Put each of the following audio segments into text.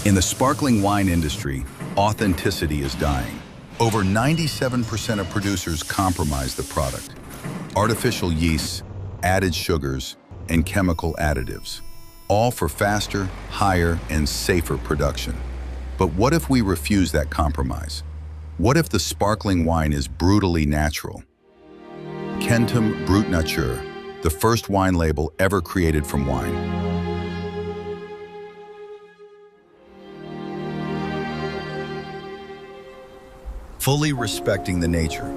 In the sparkling wine industry, authenticity is dying. Over 97% of producers compromise the product. Artificial yeasts, added sugars, and chemical additives, all for faster, higher, and safer production. But what if we refuse that compromise? What if the sparkling wine is brutally natural? Piquentum Brut Nature, the first wine label ever created from wine. Fully respecting the nature,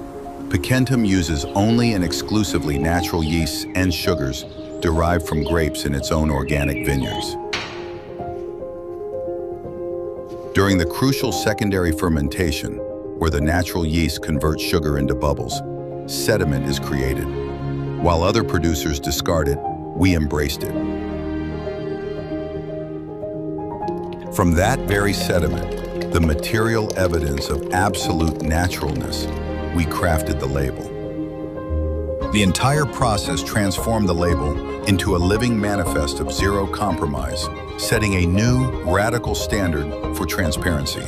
Piquentum uses only and exclusively natural yeasts and sugars derived from grapes in its own organic vineyards. During the crucial secondary fermentation, where the natural yeast converts sugar into bubbles, sediment is created. While other producers discard it, we embraced it. From that very sediment, the material evidence of absolute naturalness, we crafted the label. The entire process transformed the label into a living manifest of zero compromise, setting a new, radical standard for transparency.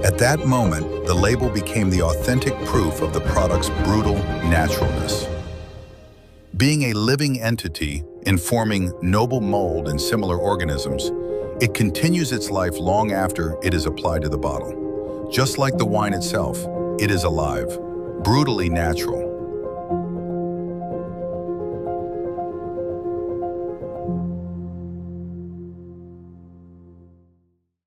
At that moment, the label became the authentic proof of the product's brutal naturalness. Being a living entity, informing noble mold in similar organisms, it continues its life long after it is applied to the bottle. Just like the wine itself, it is alive, brutally natural,